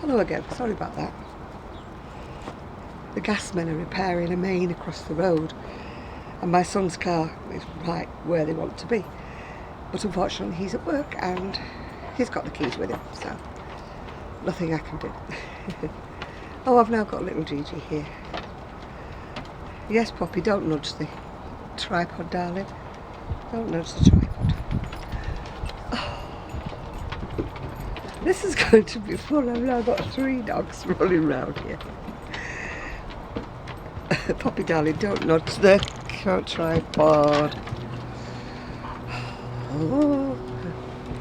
Hello again, sorry about that. The gasmen are repairing a main across the road and my son's car is right where they want to be. But unfortunately he's at work and he's got the keys with him, so nothing I can do. Oh, I've now got little Gigi here. Yes, Poppy, don't nudge the tripod, darling. Don't nudge the tripod. Oh. This is going to be fun. I've now got 3 dogs running around here. Poppy, darling, don't nudge the tripod. Oh.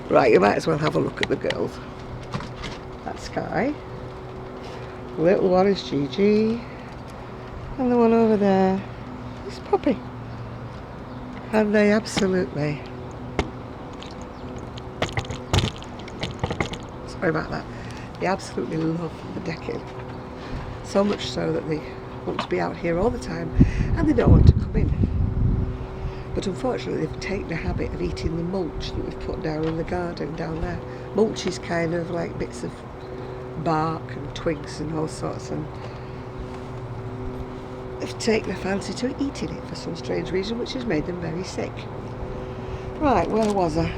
Right, you might as well have a look at the girls. That's Sky. The little one is Gigi. And the one over there is Poppy. And they absolutely... Sorry about that. They absolutely love the decking. So much so that they want to be out here all the time and they don't want to come in. But unfortunately they've taken the habit of eating the mulch that we've put down in the garden down there. Mulch is kind of like bits of bark and twigs and all sorts, and they've taken a fancy to eating it for some strange reason, which has made them very sick. Right, where was I?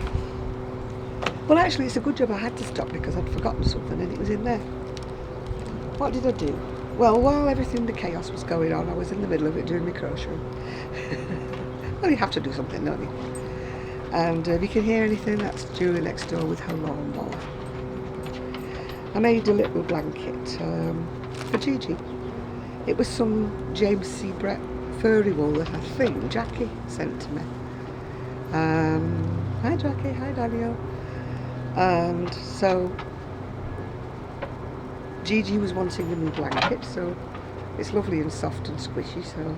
Well, actually it's a good job I had to stop because I'd forgotten something and it was in there. What did I do? Well, while the chaos was going on, I was in the middle of it doing my crochet. Well, you have to do something, don't you? And if you can hear anything, that's Julie next door with her lawnmower. I made a little blanket for Gigi. It was some James C. Brett furry wool that I think Jackie sent to me. Hi Jackie, hi Daniel. And so Gigi was wanting a new blanket, so it's lovely and soft and squishy, so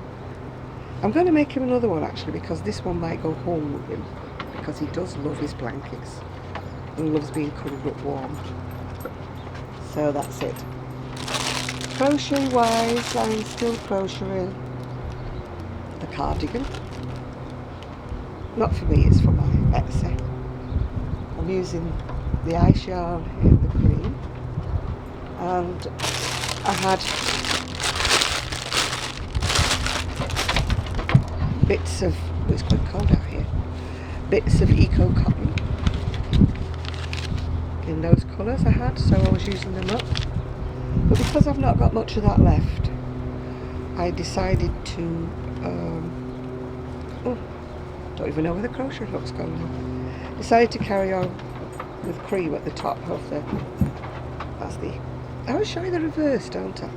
I'm going to make him another one actually, because this one might go home with him, because he does love his blankets and loves being cuddled up warm. So that's it. Crochet wise, I'm still crocheting the cardigan. Not for me, it's for my Etsy. I'm using the ice yarn in the green, and I had bits of, it's quite cold out here, bits of eco cotton in those colours I had, so I was using them up. But because I've not got much of that left, I decided to don't even know where the crochet hook's gone now. Decided to carry on with cream at the top of the, I always show you the reverse, don't I?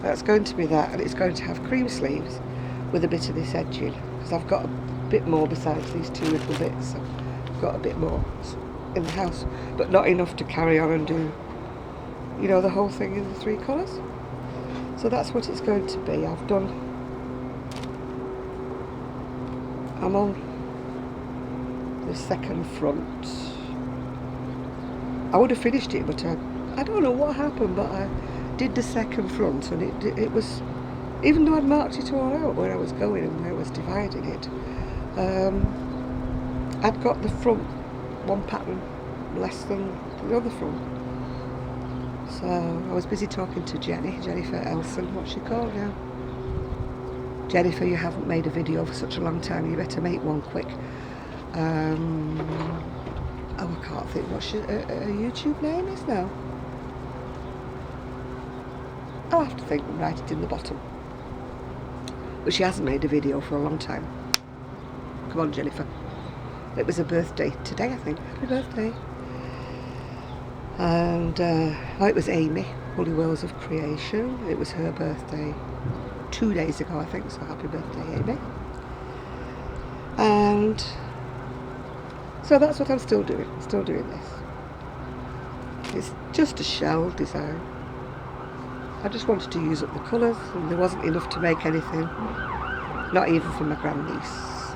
That's going to be that, and it's going to have cream sleeves with a bit of this edging, because I've got a bit more besides these 2 little bits, so I've got a bit more in the house, but not enough to carry on and do, you know, the whole thing in the 3 colours. So that's what it's going to be. I'm on the second front. I would have finished it, but I don't know what happened, but I did the second front, and it was, even though I'd marked it all out where I was going and where I was dividing it, I'd got the front one pattern less than the other front. So I was busy talking to Jennifer Elson, what's she called now? Jennifer, you haven't made a video for such a long time, you better make one quick. Oh, I can't think what her YouTube name is now. I'll have to think and write it in the bottom. But she hasn't made a video for a long time. Come on, Jennifer. It was her birthday today, I think. Happy birthday. And oh, it was Amy, Holy Wells of Creation. It was her birthday 2 days ago, I think, so happy birthday, Amy. And so that's what I'm still doing. Still doing this. It's just a shell design. I just wanted to use up the colours, and there wasn't enough to make anything, not even for my grandniece.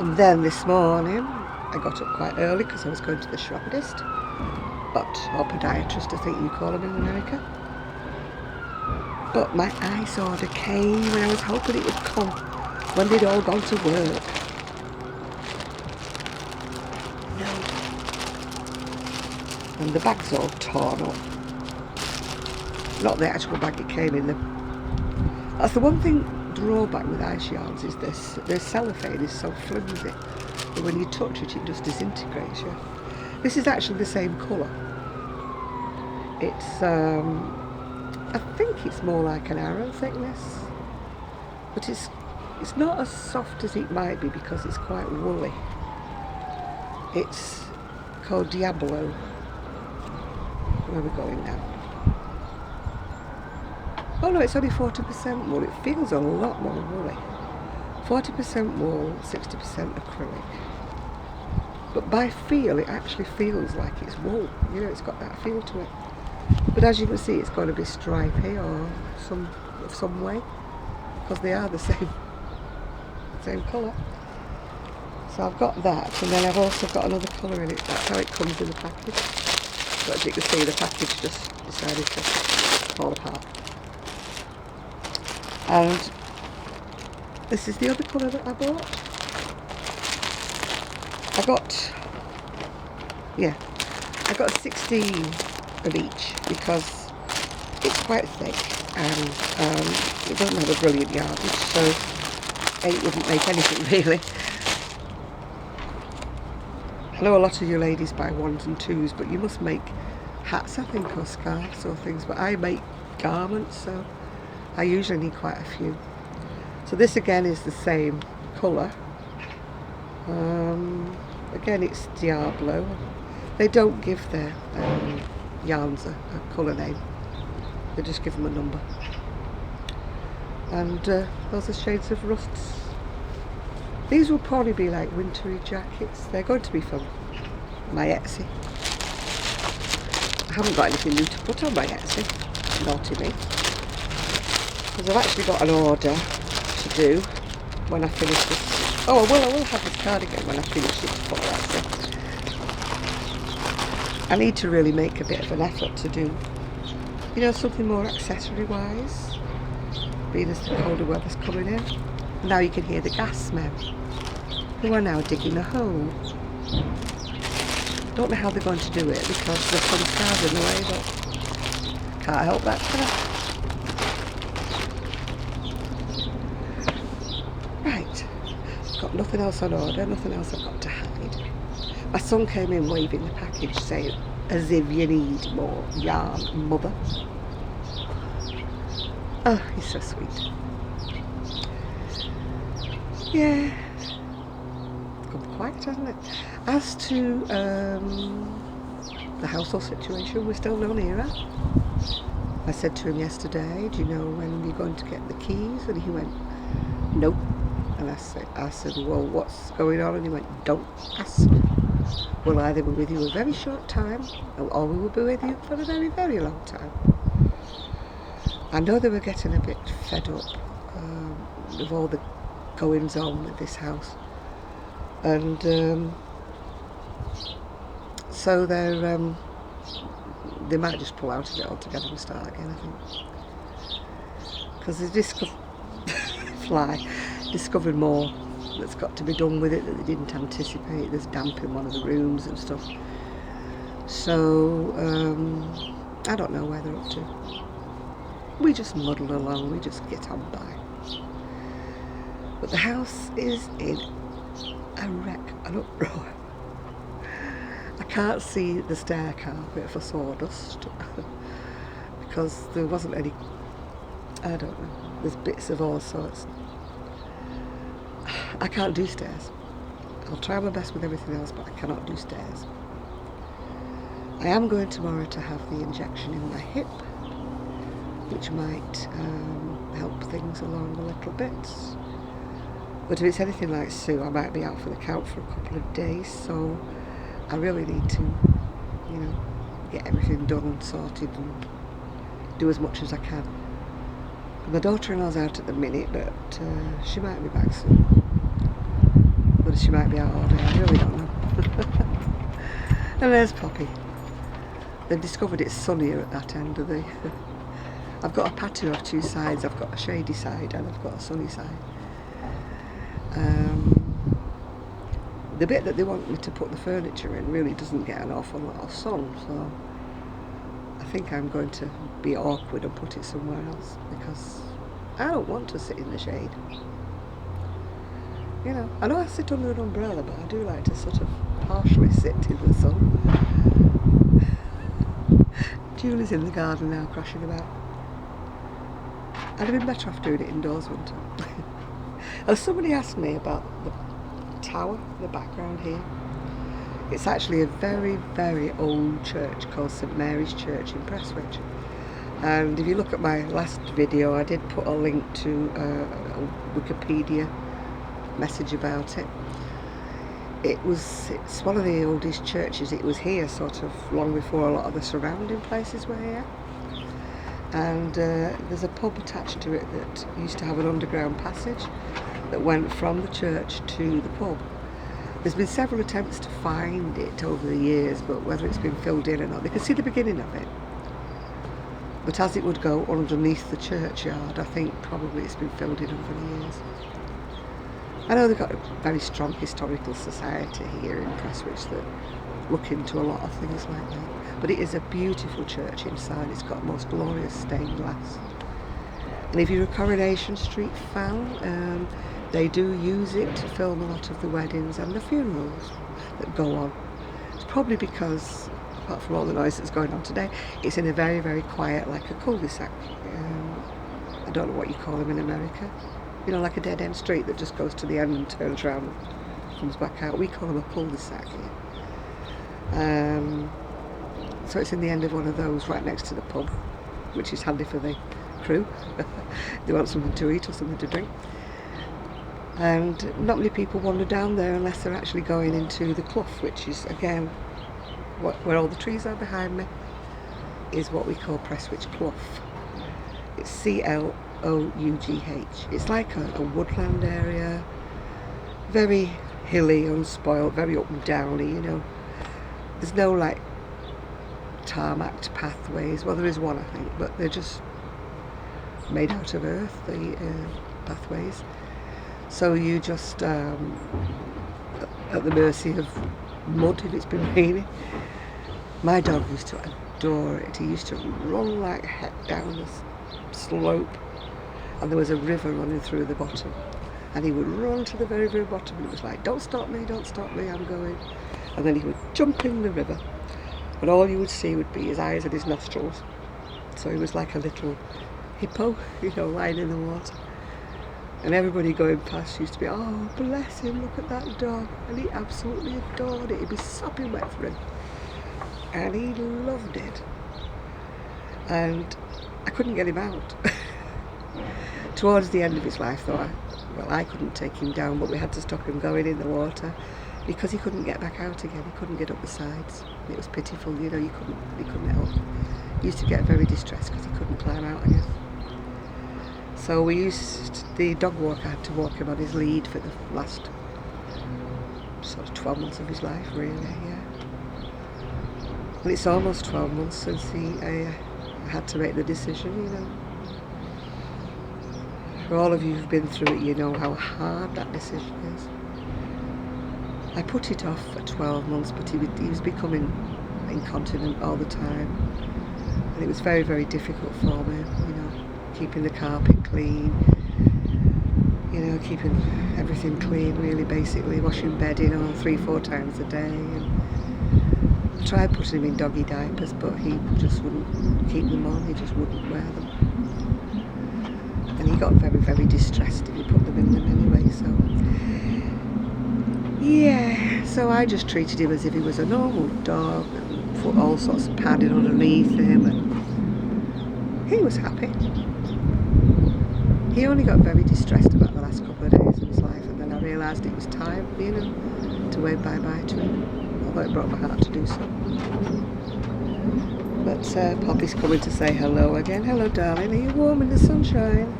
And then this morning I got up quite early because I was going to the chiropodist, or podiatrist I think you call them in America. But my ice order came and I was hoping it would come when they'd all gone to work. No. and the bag's all torn up. Not the actual bag it came in. That's the one thing drawback with ice yarns is this. The cellophane is so flimsy that when you touch it, it just disintegrates you. This is actually the same colour. It's, I think it's more like an arrow thickness, but it's not as soft as it might be because it's quite woolly. It's called Diablo. Where are we going now? Oh no, it's only 40% wool. It feels a lot more woolly. 40% wool, 60% acrylic. But by feel, it actually feels like it's wool. You know, it's got that feel to it. But as you can see, it's going to be stripy or some way, because they are the same colour. So I've got that, and then I've also got another colour in it. That's how it comes in the package. But as you can see, the package just decided to fall apart. And this is the other colour that I bought. I got 16 of each because it's quite thick and it doesn't have a brilliant yardage, so 8 wouldn't make anything really. I know a lot of you ladies buy 1s and 2s, but you must make hats, I think, or scarves or things, but I make garments, so I usually need quite a few. So this again is the same colour. Again, it's Diablo. They don't give their yarns a colour name. They just give them a number. And those are shades of rusts. These will probably be like wintry jackets. They're going to be from my Etsy. I haven't got anything new to put on my Etsy. Naughty me. Because I've actually got an order to do when I finish this. Oh, I will have this cardigan when I finish it for Etsy. I need to really make a bit of an effort to do, you know, something more accessory wise, being as the colder weather's coming in. Now you can hear the gasmen, who are now digging a hole. Don't know how they're going to do it because there's some cars in the way, but can't help that, can I? Right, got nothing else on order, nothing else I've got to hide. My son came in waving the package saying, as if you need more yarn, mother. Oh, he's so sweet. Yeah, it's gone quiet, hasn't it? As to the household situation, we're still no nearer. I said to him yesterday, do you know when you're going to get the keys? And he went, nope. And I said, well, what's going on? And he went, don't ask. We'll either be with you a very short time, or we will be with you for a very, very long time. I know they were getting a bit fed up with all the goings on with this house, and so they might just pull out of it altogether and start again, I think, because they discovered more that's got to be done with it that they didn't anticipate. There's damp in one of the rooms and stuff, so I don't know where they're up to. We just muddle along, we just get on by. But the house is in a wreck, an uproar. I can't see the stair carpet for sawdust because there wasn't any, I don't know, there's bits of all sorts. I can't do stairs. I'll try my best with everything else, but I cannot do stairs. I am going tomorrow to have the injection in my hip, which might help things along a little bit. But if it's anything like Sue, I might be out for the count for a couple of days, so I really need to, you know, get everything done and sorted and do as much as I can. My daughter-in-law's out at the minute, but she might be back soon. But she might be out all day, I really don't know. And there's Poppy. They've discovered it's sunnier at that end of the... I've got a patio of two sides. I've got a shady side and I've got a sunny side. the bit that they want me to put the furniture in really doesn't get an awful lot of sun, so I think I'm going to be awkward and put it somewhere else, because I don't want to sit in the shade. You know, I know I sit under an umbrella, but I do like to sort of partially sit in the sun. Julie's in the garden now, crashing about. I'd have been better off doing it indoors, wouldn't I? Somebody asked me about the tower, the background here. It's actually a very, very old church called St Mary's Church in Prestwich. And if you look at my last video, I did put a link to a Wikipedia message about it. It's one of the oldest churches. It was here sort of long before a lot of the surrounding places were here. And there's a pub attached to it that used to have an underground passage that went from the church to the pub. There's been several attempts to find it over the years, but whether it's been filled in or not, they can see the beginning of it. But as it would go underneath the churchyard, I think probably it's been filled in over the years. I know they've got a very strong historical society here in Prestwich that look into a lot of things like that. But it is a beautiful church inside. It's got most glorious stained glass. And if you're a Coronation Street fan, they do use it to film a lot of the weddings and the funerals that go on. It's probably because, apart from all the noise that's going on today, it's in a very, very quiet, like a cul-de-sac. I don't know what you call them in America. You know, like a dead-end street that just goes to the end and turns around and comes back out. We call them a cul-de-sac here. So it's in the end of one of those, right next to the pub, which is handy for the crew. They want something to eat or something to drink. And not many people wander down there unless they're actually going into the clough, which is, again, where all the trees are behind me, is what we call Prestwich Clough. It's C-L-O-U-G-H. It's like a woodland area, very hilly, unspoiled, very up and downy, you know. There's no like tarmacked pathways. Well, there is one, I think, but they're just made out of earth, the pathways. So you just at the mercy of mud if it's been raining. My dog used to adore it. He used to run like heck down this slope, and there was a river running through the bottom, and he would run to the very, very bottom, and it was like, don't stop me, I'm going. And then he would jump in the river, and all you would see would be his eyes and his nostrils. So he was like a little hippo, you know, lying in the water. And everybody going past used to be, oh, bless him, look at that dog. And he absolutely adored it. He'd be sopping wet for him. And he loved it. And I couldn't get him out. Towards the end of his life, though, I couldn't take him down, but we had to stop him going in the water because he couldn't get back out again. He couldn't get up the sides. It was pitiful, you know, he couldn't help. He used to get very distressed because he couldn't climb out again. So the dog walker had to walk him on his lead for the last sort of 12 months of his life, really, yeah. Well, it's almost 12 months since he had to make the decision, you know. For all of you who've been through it, you know how hard that decision is. I put it off for 12 months, but he was becoming incontinent all the time. And it was very, very difficult for me, you know, keeping the carpet clean, you know, keeping everything clean, really, basically, washing bedding on 3-4 times a day. And I tried putting him in doggy diapers, but he just wouldn't keep them on, he just wouldn't wear them. And he got very, very distressed if you put them in them anyway, so. Yeah, so I just treated him as if he was a normal dog and put all sorts of padding underneath him, and he was happy. He only got very distressed about the last couple of days of his life, and then I realised it was time, you know, to wave bye-bye to him, although it broke my heart to do so. But Poppy's coming to say hello again. Hello, darling. Are you warm in the sunshine?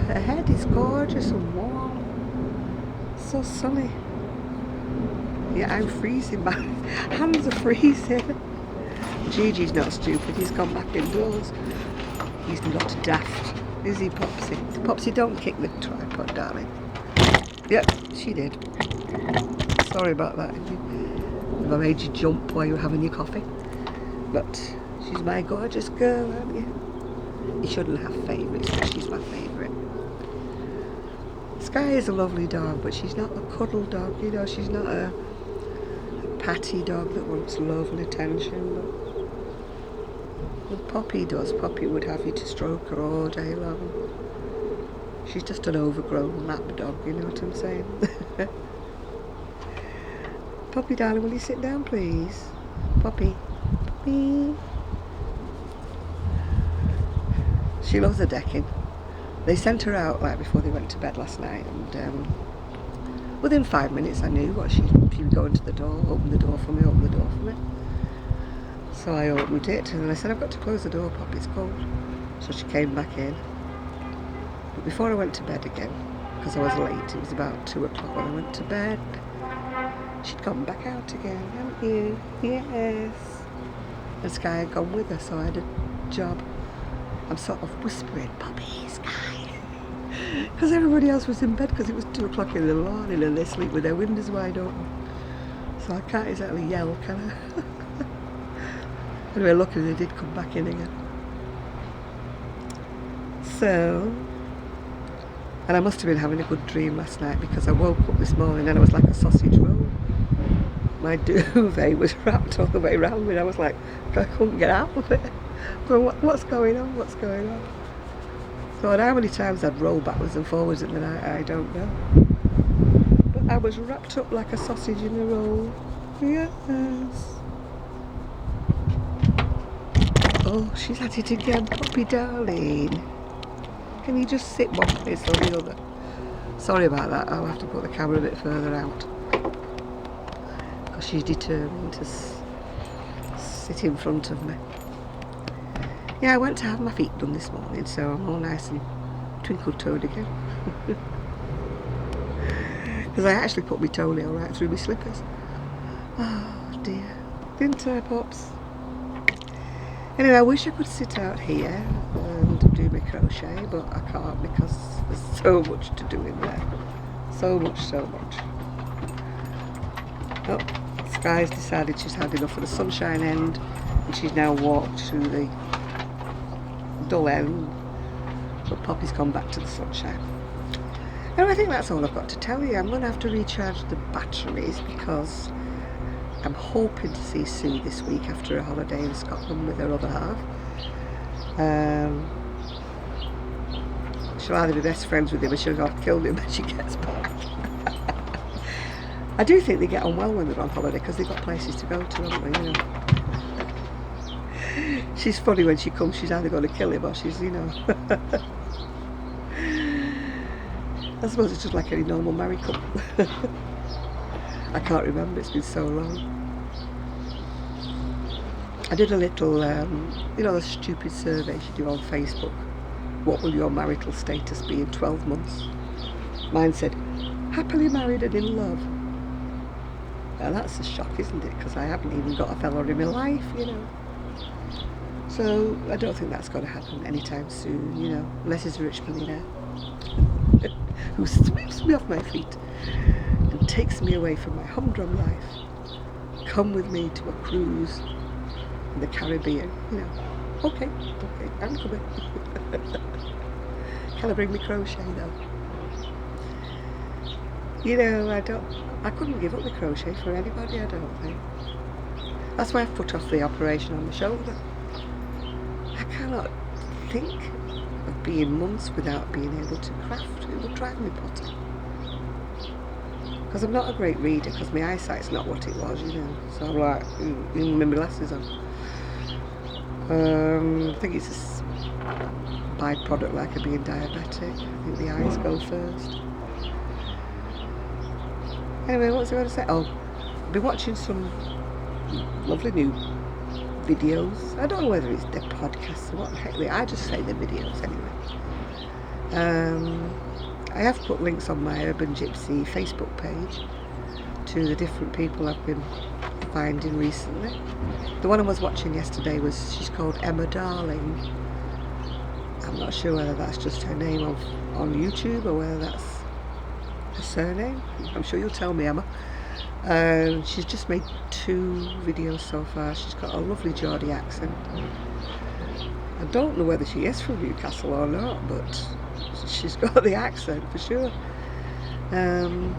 Her head is gorgeous and warm. So sunny. Yeah, I'm freezing. My hands are freezing. Gigi's not stupid. He's gone back indoors. He's not daft. Is he, Popsy? Popsy, don't kick the tripod, darling. Yep, she did. Sorry about that if I made you jump while you were having your coffee. But she's my gorgeous girl, aren't you? You shouldn't have favourites, but she's my favourite. Sky is a lovely dog, but she's not a cuddle dog, you know, she's not a patty dog that wants love and attention. But Poppy does. Poppy would have you to stroke her all day long. She's just an overgrown lap dog, you know what I'm saying? Poppy, darling, will you sit down, please? Poppy. Poppy. She loves the decking. They sent her out like before they went to bed last night, and within 5 minutes I knew what she would go into the door, open the door for me, open the door for me. So I opened it, and then I said, I've got to close the door, Poppy, it's cold. So she came back in. But before I went to bed again, because I was late, it was about 2 o'clock when I went to bed, she'd gone back out again, haven't you? Yes. And Sky had gone with her, so I had a job. I'm sort of whispering, Poppy, Sky. Because everybody else was in bed because it was 2 o'clock in the morning and they sleep with their windows wide open. So I can't exactly yell, can I? Anyway, luckily they did come back in again. So, and I must have been having a good dream last night because I woke up this morning and I was like a sausage roll. My duvet was wrapped all the way around me and I was like, I couldn't get out of it. So what's going on? What's going on? So how many times I'd roll backwards and forwards in the night, I don't know. But I was wrapped up like a sausage in a roll. Yes. Oh, she's at it again, Poppy darling. Can you just sit one place or the other? Sorry about that, I'll have to put the camera a bit further out. Because she's determined to sit in front of me. Yeah, I went to have my feet done this morning, so I'm all nice and twinkle-toed again. Because I actually put my toenail right through my slippers. Oh dear. Didn't I, Pops? Anyway, I wish I could sit out here and do my crochet, but I can't because there's so much to do in there. So much, so much. Oh, Sky's decided she's had enough of the sunshine end and she's now walked through the dull end, but Poppy's gone back to the sunshine. And I think that's all I've got to tell you. I'm going to have to recharge the batteries because I'm hoping to see Sue this week after a holiday in Scotland with her other half. She'll either be best friends with him or she'll have killed him when she gets back. I do think they get on well when they're on holiday because they've got places to go to, haven't they, you know. She's funny when she comes, she's either going to kill him or she's, you know. I suppose it's just like any normal married couple. I can't remember, it's been so long. I did a little, you know, the stupid surveys you do on Facebook. What will your marital status be in 12 months? Mine said, happily married and in love. Now that's a shock, isn't it? Because I haven't even got a fella in my life, you know. So I don't think that's going to happen anytime soon, you know, unless he's a rich millionaire who sweeps me off my feet and takes me away from my humdrum life. Come with me to a cruise in the Caribbean, you know. Okay, I'm coming. Can I bring me crochet though? You know, I couldn't give up the crochet for anybody, I don't think. That's why I've put off the operation on my shoulder. I cannot think of being months without being able to craft. It would drive me potty. Because I'm not a great reader, because my eyesight's not what it was, you know. So I'm like, even with my glasses on. I think it's a byproduct like of being diabetic. I think the eyes go first. Anyway, what was I going to say? Oh, I've been watching some lovely new videos. I don't know whether it's their podcasts or what the heck they are. I just say they're videos anyway. I have put links on my Urban Gypsy Facebook page to the different people I've been finding recently. The one I was watching yesterday she's called Emma Darling. I'm not sure whether that's just her name on YouTube or whether that's her surname. I'm sure you'll tell me, Emma. and she's just made 2 videos so far. She's got a lovely Geordie accent. I don't know whether she is from Newcastle or not, but she's got the accent for sure. And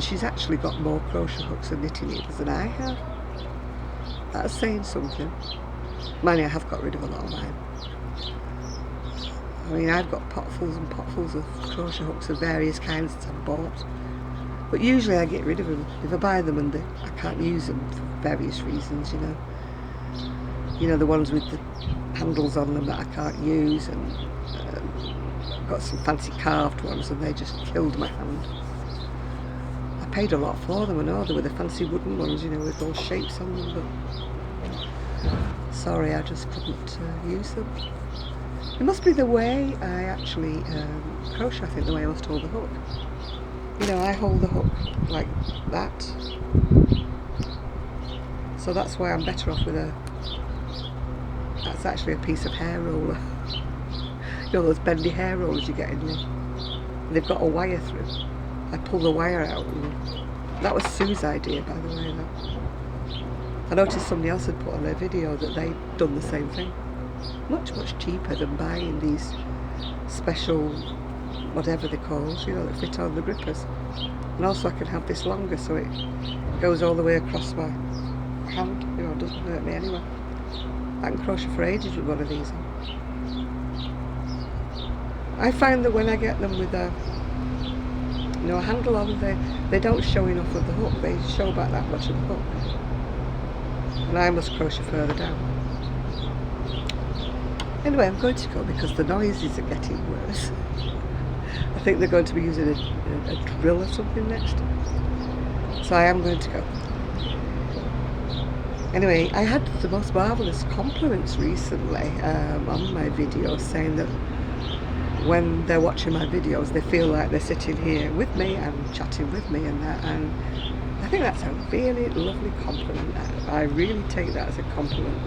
she's actually got more crochet hooks and knitting needles than I have. That's saying something. Mind you, I have got rid of a lot of mine. I mean, I've got potfuls and potfuls of crochet hooks of various kinds that I've bought. But usually I get rid of them if I buy them and I can't use them for various reasons, you know. You know, the ones with the handles on them that I can't use, and I've got some fancy carved ones and they just killed my hand. I paid a lot for them, I know, they were the fancy wooden ones, you know, with those shapes on them, but sorry, I just couldn't use them. It must be the way I actually crochet, I think, the way I must hold the hook. You know, I hold the hook like that, so that's why I'm better off with that's actually a piece of hair roller. You know, those bendy hair rollers you get in there, they've got a wire through. I pull the wire out, and that was Sue's idea, by the way. That I noticed somebody else had put on their video that they'd done the same thing. Much cheaper than buying these special whatever they're called, you know, that fit on the grippers. And also I can have this longer so it goes all the way across my hand, you know, it doesn't hurt me anyway. I can crochet for ages with one of these on. I find that when I get them with a, you know, a handle on, they don't show enough of the hook, they show back that much of the hook. And I must crochet further down. Anyway, I'm going to go because the noises are getting worse. I think they're going to be using a drill or something next. So I am going to go. Anyway, I had the most marvellous compliments recently on my videos, saying that when they're watching my videos they feel like they're sitting here with me and chatting with me and that, and I think that's a really lovely compliment. I really take that as a compliment.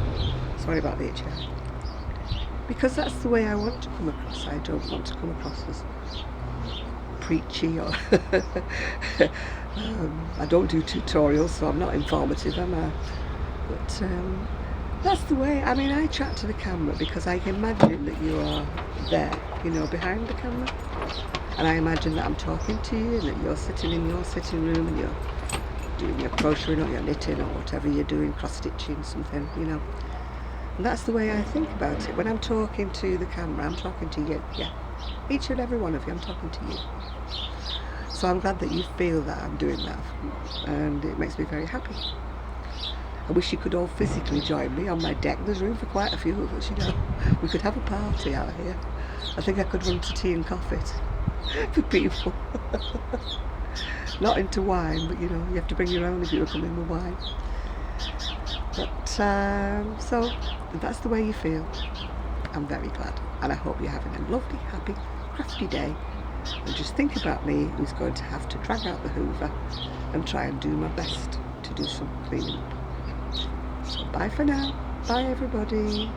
Sorry about the itchy eye. Because that's the way I want to come across. I don't want to come across as preachy or I don't do tutorials, so I'm not informative, am I? But that's the way. I mean, I chat to the camera because I imagine that you are there, you know, behind the camera, and I imagine that I'm talking to you and that you're sitting in your sitting room and you're doing your crocheting or your knitting or whatever you're doing, cross-stitching something, you know. And that's the way I think about it. When I'm talking to the camera, I'm talking to you, yeah. Each and every one of you, I'm talking to you. So I'm glad that you feel that I'm doing that, and it makes me very happy. I wish you could all physically join me on my deck. There's room for quite a few of us, you know. We could have a party out here. I think I could run to tea and coffee for people. Not into wine, but you know, you have to bring your own if you were coming with wine. But so that's the way you feel. I'm very glad, and I hope you're having a lovely, happy, crafty day. And just think about me, who's going to have to drag out the hoover and try and do my best to do some cleaning up. So bye for now. Bye everybody.